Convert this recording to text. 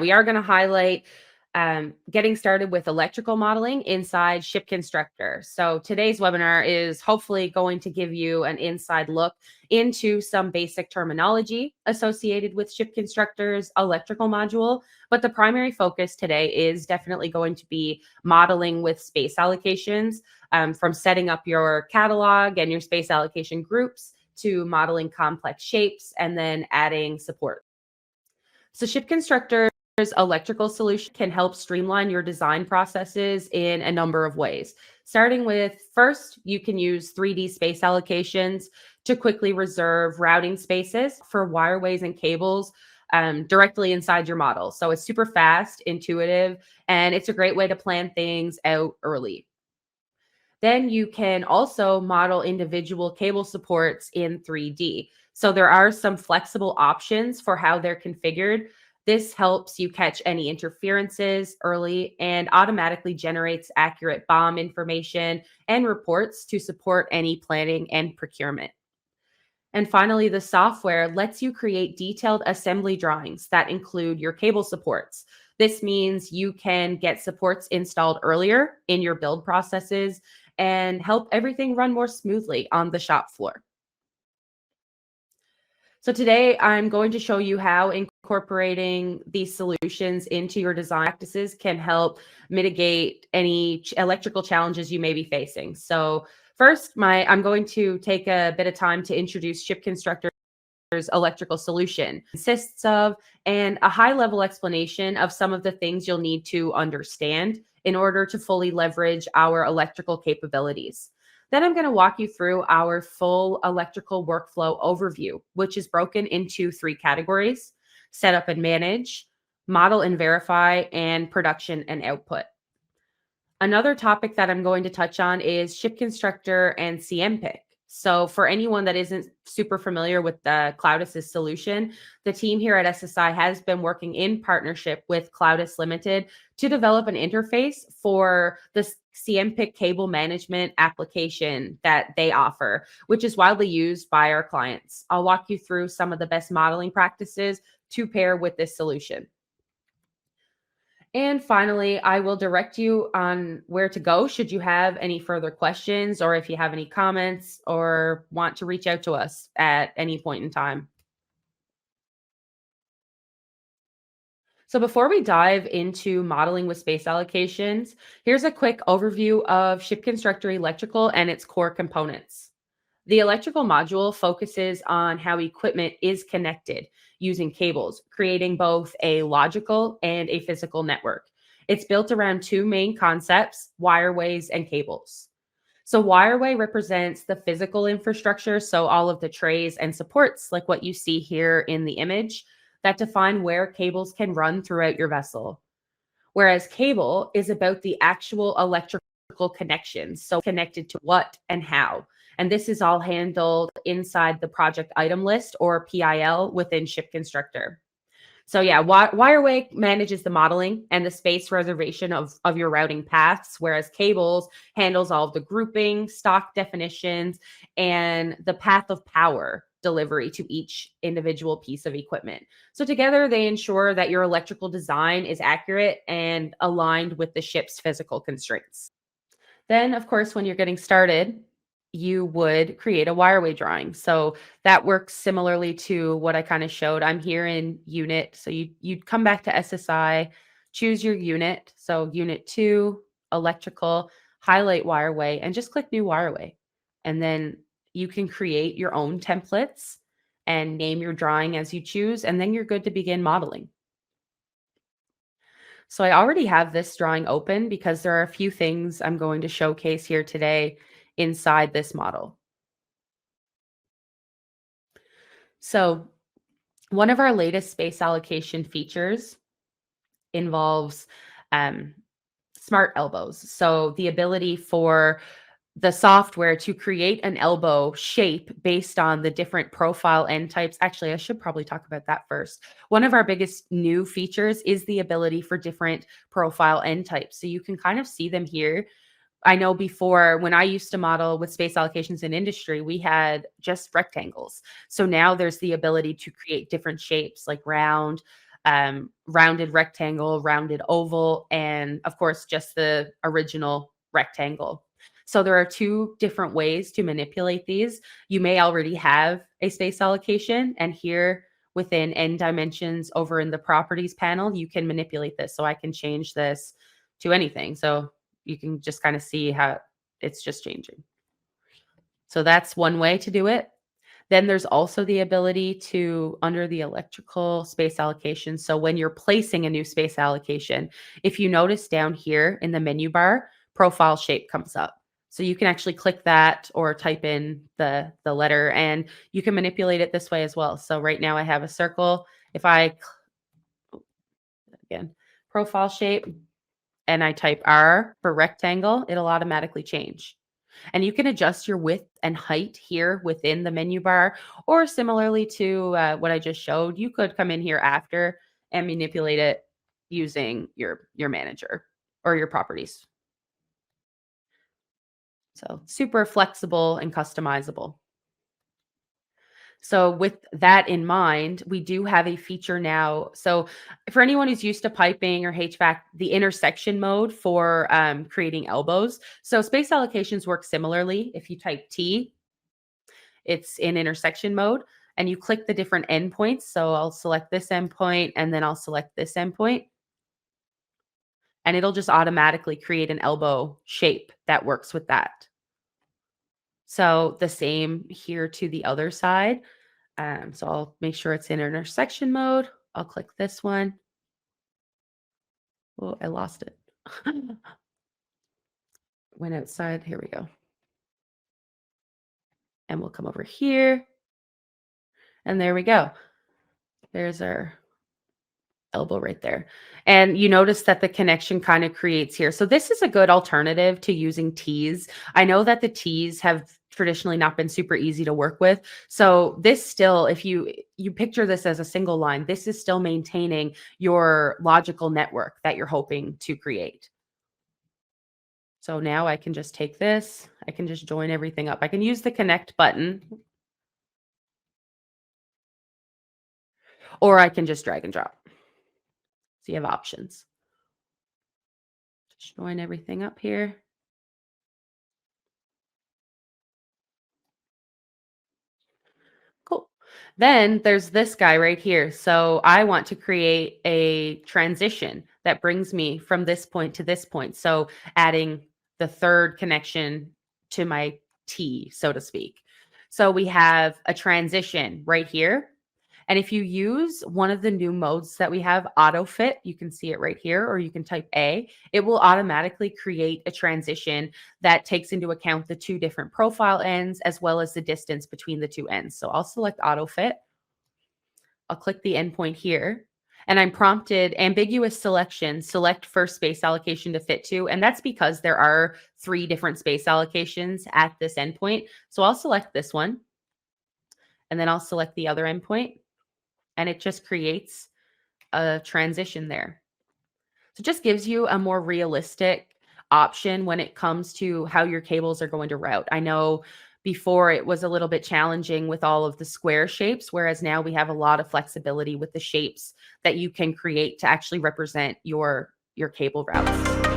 we are going to highlight getting started with electrical modeling inside ShipConstructor. So today's webinar is hopefully going to give you an inside look into some basic terminology associated with ShipConstructor's electrical module. But the primary focus today is definitely going to be modeling with space allocations, from setting up your catalog and your space allocation groups to modeling complex shapes and then adding support. So ShipConstructor's electrical solution can help streamline your design processes in a number of ways. Starting with, first, you can use 3D space allocations to quickly reserve routing spaces for wireways and cables directly inside your model. So it's super fast, intuitive, and it's a great way to plan things out early. Then you can also model individual cable supports in 3D. So there are some flexible options for how they're configured. This helps you catch any interferences early and automatically generates accurate BOM information and reports to support any planning and procurement. And finally, the software lets you create detailed assembly drawings that include your cable supports. This means you can get supports installed earlier in your build processes and help everything run more smoothly on the shop floor. So today I'm going to show you how incorporating these solutions into your design practices can help mitigate any electrical challenges you may be facing. So first, I'm going to take a bit of time to introduce ShipConstructor's electrical solution. It consists of a high-level explanation of some of the things you'll need to understand in order to fully leverage our electrical capabilities. Then I'm going to walk you through our full electrical workflow overview, which is broken into 3 categories: set up and manage, model and verify, and production and output. Another topic that I'm going to touch on is ShipConstructor and CMPIC. So for anyone that isn't super familiar with the Cloudis solution, the team here at SSI has been working in partnership with Cloudis Limited to develop an interface for the CMPIC cable management application that they offer, which is widely used by our clients. I'll walk you through some of the best modeling practices to pair with this solution. And finally, I will direct you on where to go should you have any further questions, or if you have any comments or want to reach out to us at any point in time. So before we dive into modeling with space allocations, here's a quick overview of ShipConstructor Electrical and its core components. The electrical module focuses on how equipment is connected using cables, creating both a logical and a physical network. It's built around 2 main concepts: wireways and cables. So wireway represents the physical infrastructure, so all of the trays and supports, like what you see here in the image, that define where cables can run throughout your vessel. Whereas cable is about the actual electrical connections, so connected to what and how. And this is all handled inside the project item list, or PIL, within ShipConstructor. So yeah, Wireway manages the modeling and the space reservation of your routing paths, whereas cables handles all of the grouping, stock definitions, and the path of power delivery to each individual piece of equipment. So together they ensure that your electrical design is accurate and aligned with the ship's physical constraints. Then, of course, when you're getting started, you would create a wireway drawing. So that works similarly to what I kind of showed. I'm here in unit. So you'd come back to SSI, choose your unit. So unit 2, electrical, highlight wireway, and just click new wireway. And then you can create your own templates and name your drawing as you choose. And then you're good to begin modeling. So I already have this drawing open because there are a few things I'm going to showcase here today inside this model. So one of our latest space allocation features involves smart elbows. So the ability for the software to create an elbow shape based on the different profile end types. Actually, I should probably talk about that first. One of our biggest new features is the ability for different profile end types. So you can kind of see them here. I know before, when I used to model with space allocations in industry, we had just rectangles. So now there's the ability to create different shapes like round, rounded rectangle, rounded oval, and of course, just the original rectangle. So there are two different ways to manipulate these. You may already have a space allocation, and here within N dimensions over in the properties panel, you can manipulate this. So I can change this to anything. So you can just kind of see how it's just changing. So that's one way to do it. Then there's also the ability to, under the electrical space allocation. So when you're placing a new space allocation, if you notice down here in the menu bar, profile shape comes up. So you can actually click that or type in the letter, and you can manipulate it this way as well. So right now I have a circle. If I, again, profile shape, and I type R for rectangle, it'll automatically change. And you can adjust your width and height here within the menu bar, or similarly to what I just showed, you could come in here after and manipulate it using your manager or your properties. So super flexible and customizable. So with that in mind, we do have a feature now. So for anyone who's used to piping or HVAC, the intersection mode for creating elbows. So space allocations work similarly. If you type T, it's in intersection mode, and you click the different endpoints. So I'll select this endpoint, and then I'll select this endpoint, and it'll just automatically create an elbow shape that works with that. So the same here to the other side. So I'll make sure it's in intersection mode. I'll click this one. Oh, I lost it. Went outside. Here we go. And we'll come over here. And there we go. There's our elbow right there. And you notice that the connection kind of creates here. So this is a good alternative to using T's. I know that the T's have traditionally not been super easy to work with. So this still, if you picture this as a single line, this is still maintaining your logical network that you're hoping to create. So now I can just take this, I can just join everything up. I can use the connect button, or I can just drag and drop. So you have options. Just join everything up here. Cool. Then there's this guy right here. So I want to create a transition that brings me from this point to this point. So adding the third connection to my T, so to speak. So we have a transition right here. And if you use one of the new modes that we have, auto fit, you can see it right here, or you can type A, it will automatically create a transition that takes into account the two different profile ends as well as the distance between the two ends. So I'll select auto fit. I'll click the endpoint here, and I'm prompted ambiguous selection, select first space allocation to fit to. And that's because there are 3 different space allocations at this endpoint. So I'll select this one, and then I'll select the other endpoint, and it just creates a transition there. So it just gives you a more realistic option when it comes to how your cables are going to route. I know before it was a little bit challenging with all of the square shapes, whereas now we have a lot of flexibility with the shapes that you can create to actually represent your cable routes.